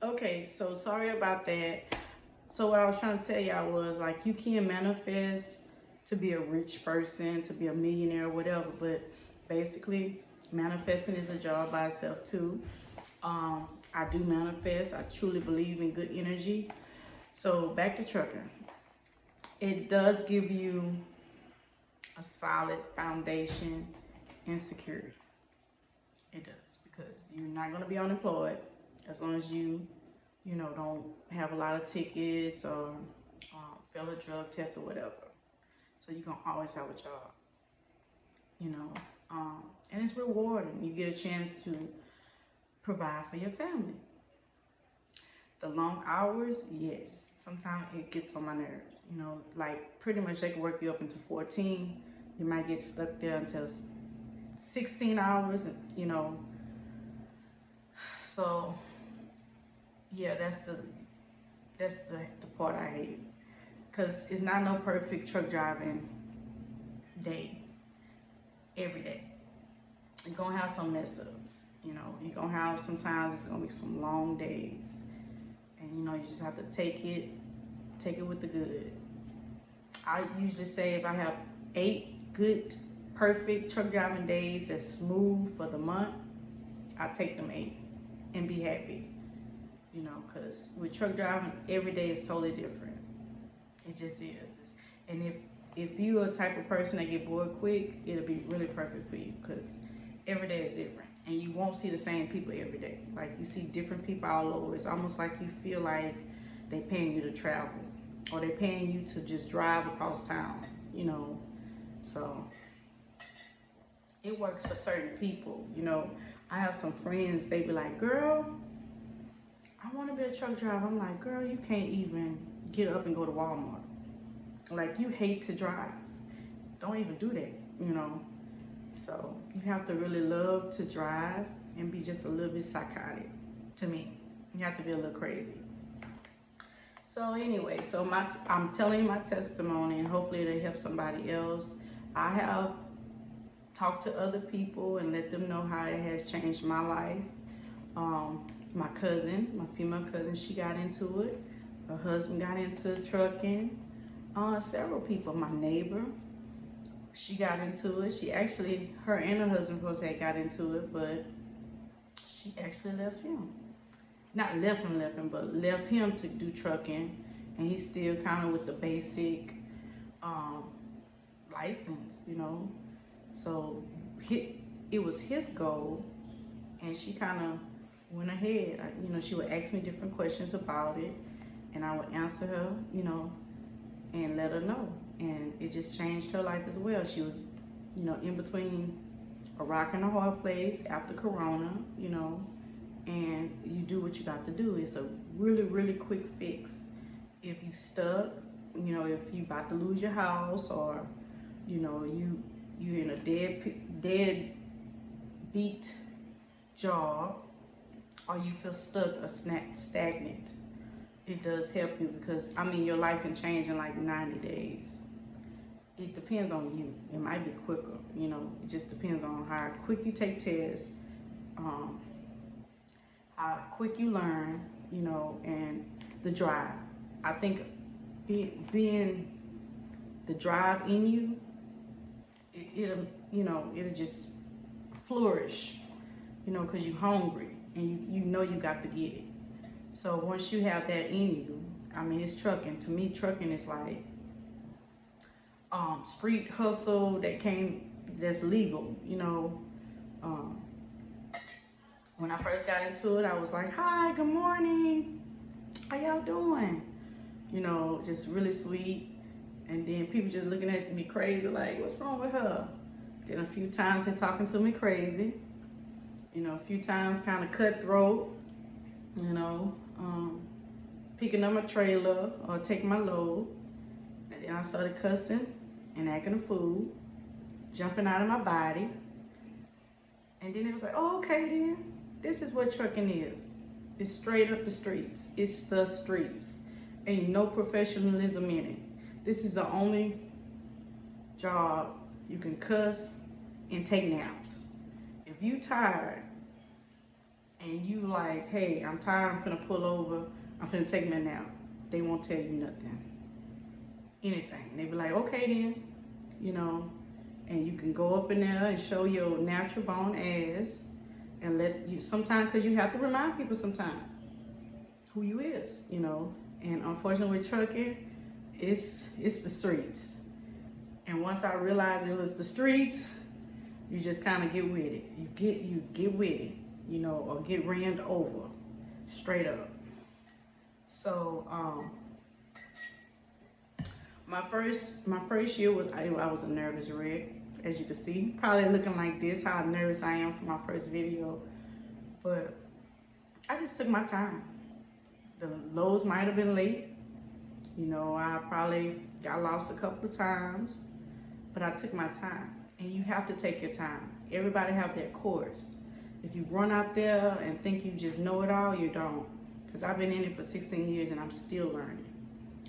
Okay, so sorry about that. So what I was trying to tell y'all was like you can manifest to be a rich person, to be a millionaire, or whatever, but basically manifesting is a job by itself too. I do manifest. I truly believe in good energy. So back to trucking. It does give you a solid foundation and security. It does because you're not going to be unemployed as long as you don't have a lot of tickets or fail a drug test or whatever. So you can always have a job, you know, and it's rewarding. You get a chance to provide for your family. The long hours, yes, sometimes it gets on my nerves. Like pretty much they can work you up into 14. You might get stuck there until 16 hours, So yeah, that's the part I hate because it's not no perfect truck driving day every day. You're gonna have some mess ups. You're gonna have sometimes it's gonna be some long days, and you just have to take it with the good. I usually say if I have 8 good, perfect truck driving days that's smooth for the month, I take them 8 and be happy. Because with truck driving, every day is totally different. It just is. And if you're a type of person that get bored quick, it'll be really perfect for you because every day is different. And you won't see the same people every day. Like you see different people all over. It's almost like you feel like they paying you to travel or they paying you to just drive across town. So it works for certain people. I have some friends, they be like, girl, I want to be a truck driver. I'm like, girl, you can't even get up and go to Walmart. Like, you hate to drive. Don't even do that. So, you have to really love to drive and be just a little bit psychotic to me. You have to be a little crazy. So, anyway, I'm telling you my testimony and hopefully it'll help somebody else. I have talked to other people and let them know how it has changed my life. My cousin, my female cousin, she got into it. Her husband got into trucking. Several people, my neighbor, she got into it. Her and her husband both had got into it, but she actually left him. Not left him, but left him to do trucking, and he's still kind of with the basic um, license. So it was his goal, and she kind of went ahead. She would ask me different questions about it, and I would answer her, and let her know. And it just changed her life as well. She was, in between a rock and a hard place after Corona, and you do what you got to do. It's a really, really quick fix. If you stuck, if you about to lose your house or, you're in a dead beat job or you feel stuck or stagnant, it does help you because your life can change in like 90 days. It depends on you. It might be quicker. It just depends on how quick you take tests, how quick you learn, and the drive. I think being the drive in you, it'll just flourish, because you're hungry and you got to get it. So once you have that in you, it's trucking. To me, trucking is like street hustle that's legal. Um, when I first got into it, I was like, hi, good morning. How y'all doing? Just really sweet. And then people just looking at me crazy, like, what's wrong with her? Then a few times they're talking to me crazy. A few times kind of cutthroat, picking up my trailer or taking my load. And then I started cussing and acting a fool, jumping out of my body. And then it was like, oh, okay then. This is what trucking is. It's straight up the streets. It's the streets. Ain't no professionalism in it. This is the only job you can cuss and take naps. If you tired and you like, hey, I'm tired, I'm finna pull over, I'm finna take me a nap. They won't tell you nothing, anything. They be like, okay then, you know, and you can go up in there and show your natural bone ass and let you, sometimes, because you have to remind people sometimes who you is, you know. And unfortunately with trucking, it's the streets. And once I realized it was the streets, you just kind of get with it. You get with it, you know, or get ran over, straight up. So my first year was I was a nervous wreck, as you can see. Probably looking like this, how nervous I am for my first video. But I just took my time. The loads might have been late. You know, I probably got lost a couple of times, but I took my time. And you have to take your time. Everybody have their course. If you run out there and think you just know it all, you don't. Because I've been in it for 16 years and I'm still learning.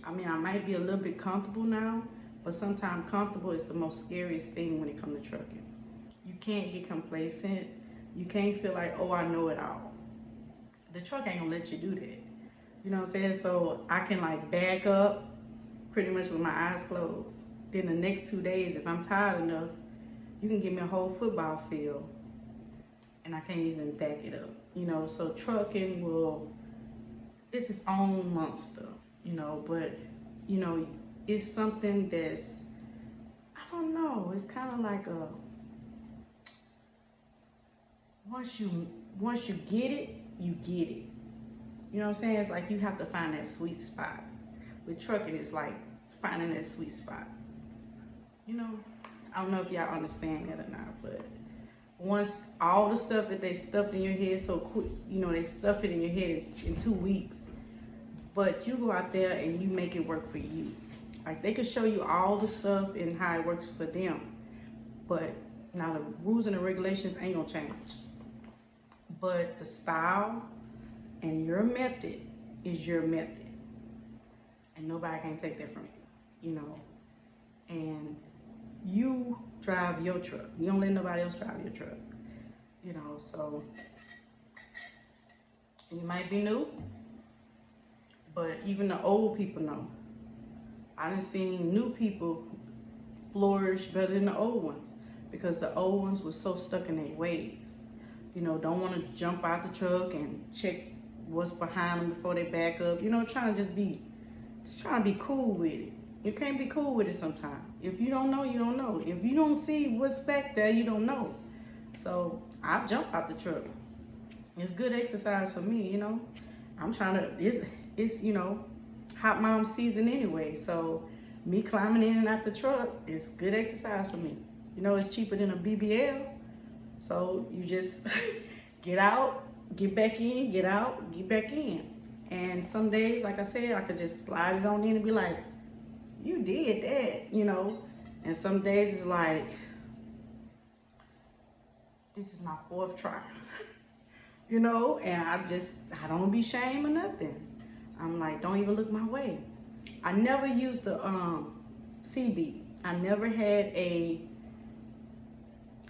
I mean, I might be a little bit comfortable now, but sometimes comfortable is the most scariest thing when it comes to trucking. You can't get complacent. You can't feel like, oh, I know it all. The truck ain't gonna let you do that. You know what I'm saying? So I can like back up pretty much with my eyes closed. Then the next 2 days, if I'm tired enough, you can give me a whole football field and I can't even back it up. You know, so trucking it's its own monster, you know, but you know, it's something that's, I don't know, it's kind of like a, once you get it, you get it. You know what I'm saying? It's like you have to find that sweet spot. With trucking, it's like finding that sweet spot. You know, I don't know if y'all understand that or not, but once all the stuff that they stuffed in your head so quick, you know, they stuff it in your head in 2 weeks, but you go out there and you make it work for you. Like they could show you all the stuff and how it works for them, but now the rules and the regulations ain't gonna change. But the style and your method is your method, and nobody can take that from you, you know. And you drive your truck. You don't let nobody else drive your truck, you know. So you might be new, but even the old people know. I done seen new people flourish better than the old ones because the old ones were so stuck in their ways. You know, don't want to jump out the truck and check what's behind them before they back up. You know, trying to be cool with it. You can't be cool with it sometimes. If you don't know, you don't know. If you don't see what's back there, you don't know. So I jump out the truck. It's good exercise for me, you know. I'm trying to, it's you know, hot mom season anyway. So me climbing in and out the truck is good exercise for me. You know, it's cheaper than a BBL. So you just get out, get back in, get out, get back in. And some days, like I said, I could just slide it on in and be like, you did that, you know. And some days it's like, this is my 4th try, you know. And I don't be ashamed or nothing. I'm like, don't even look my way. I never used the CB. I never had a,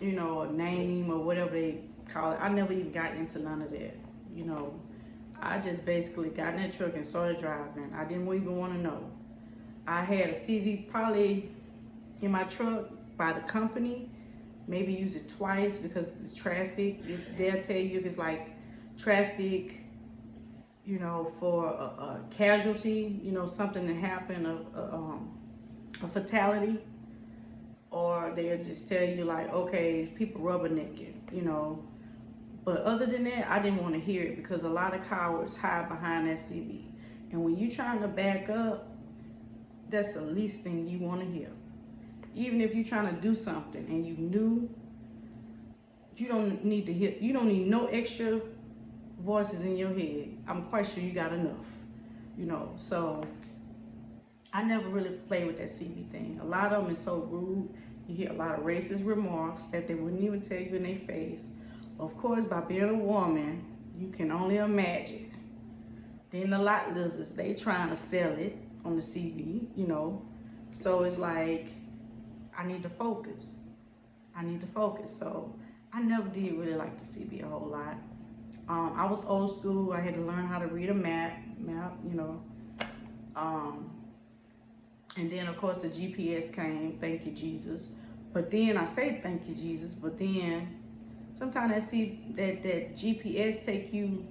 you know, a name or whatever they call it. I never even got into none of that, you know. I just basically got in that truck and started driving. I didn't even want to know. I had a CV probably in my truck by the company, maybe used it twice because of the traffic. They'll tell you if it's like traffic, you know, for a casualty, you know, something that happened, a fatality, or they'll just tell you like, okay, people rubbernecking, you know. But other than that, I didn't want to hear it because a lot of cowards hide behind that CV. And when you're trying to back up, that's the least thing you want to hear. Even if you're trying to do something and you knew, you don't need to hear, you don't need no extra voices in your head. I'm quite sure you got enough, you know. So I never really played with that CV thing. A lot of them is so rude. You hear a lot of racist remarks that they wouldn't even tell you in their face. Of course, by being a woman, you can only imagine. Then the lot lizards, they trying to sell it on the CV, you know. So it's like, I need to focus. I need to focus. So I never did really like the CV a whole lot. I was old school. I had to learn how to read a map, you know. Um, and then of course the GPS came. Thank you, Jesus. But then I say thank you, Jesus. But then sometimes I see that GPS take you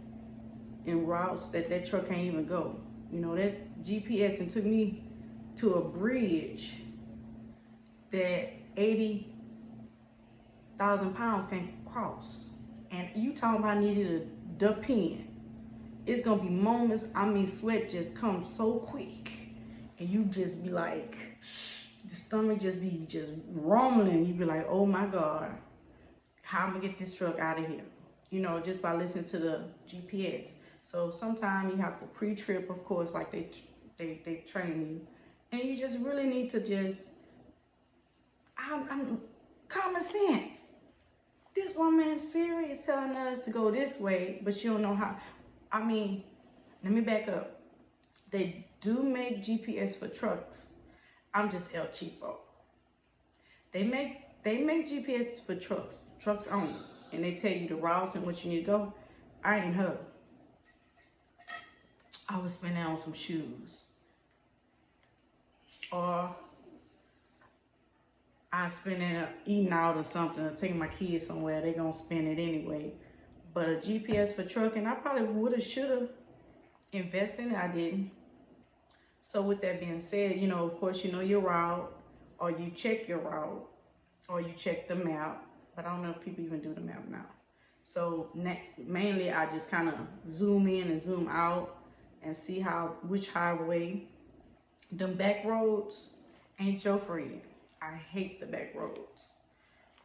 in routes that truck can't even go. You know, that GPS and took me to a bridge that 80,000 pounds can't cross. And you talking about needed a depend. It's gonna be moments, I mean, sweat just comes so quick. And you just be like, the stomach just be just rumbling. You be like, oh my God, how am I gonna get this truck out of here? You know, just by listening to the GPS. So sometimes you have to pre-trip, of course, like they train you. And you just really need to just, I'm common sense. This woman, Siri, is telling us to go this way, but she don't know how. I mean, let me back up. They do make GPS for trucks. I'm just El Cheapo. They make GPS for trucks only, and they tell you the routes and what you need to go. I ain't her. I was spending on some shoes, or I spend it eating out or something, or taking my kids somewhere. They gonna spend it anyway. But a GPS for trucking, I probably woulda, shoulda invested in it. I didn't. So with that being said, you know, of course, you know your route, or you check your route, or you check the map. But I don't know if people even do the map now. So mainly, I just kind of zoom in and zoom out and see which highway. Them back roads ain't your friend. I hate the back roads.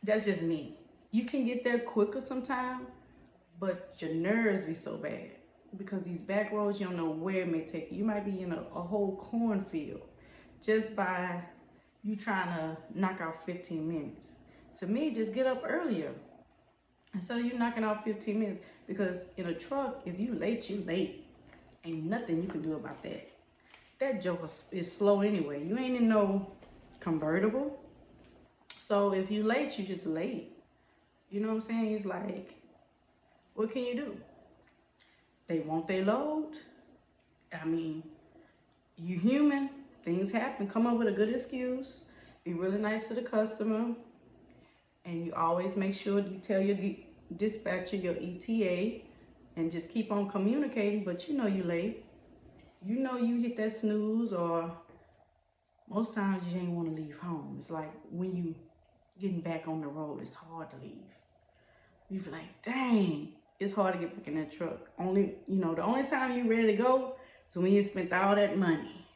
That's just me. You can get there quicker sometimes, but your nerves be so bad. Because these back roads, you don't know where it may take you. You might be in a whole cornfield just by you trying to knock out 15 minutes. To me, just get up earlier. And so you're knocking out 15 minutes. Because in a truck, if you late, you late. Ain't nothing you can do about that. That joker is slow anyway. You ain't in no convertible. So if you late, you just late. You know what I'm saying? It's like, what can you do? They want their load. I mean, you human. Things happen. Come up with a good excuse. Be really nice to the customer. And you always make sure you tell your dispatcher, your ETA, and just keep on communicating. But you know you late. You know you hit that snooze, or most times you ain't want to leave home. It's like when you getting back on the road, it's hard to leave. You be like, dang, it's hard to get back in that truck. The only time you ready to go is when you spent all that money.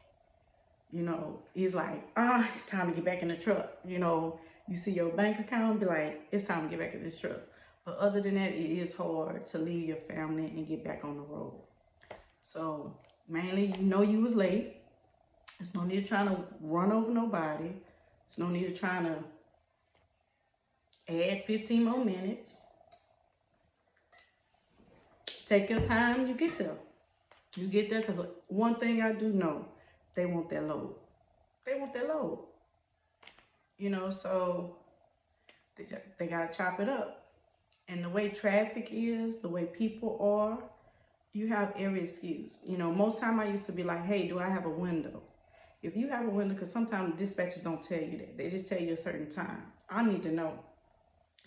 You know, it's like, it's time to get back in the truck. You know, you see your bank account, be like, it's time to get back in this truck. But other than that, it is hard to leave your family and get back on the road. So mainly, you know you was late. There's no need of trying to run over nobody. There's no need of trying to add 15 more minutes. Take your time, you get there. You get there because one thing I do know, they want their load. They want their load. You know, so they got to chop it up. And the way traffic is, the way people are, you have every excuse. You know, most time I used to be like, hey, do I have a window? If you have a window, because sometimes dispatchers don't tell you that. They just tell you a certain time. I need to know.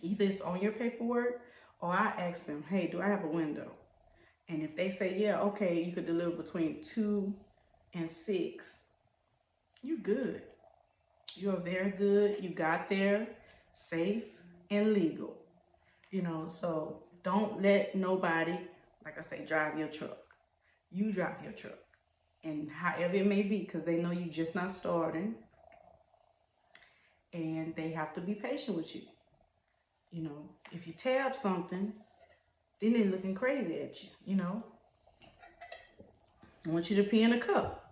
Either it's on your paperwork, or I ask them, hey, do I have a window? And if they say, yeah, okay, you could deliver between 2 and 6, you good. You're very good. You got there safe and legal. You know, so don't let nobody, like I say, drive your truck. You drive your truck. And however it may be, because they know you just not starting. And they have to be patient with you. You know, if you tab something, then they're looking crazy at you, you know. I want you to pee in a cup.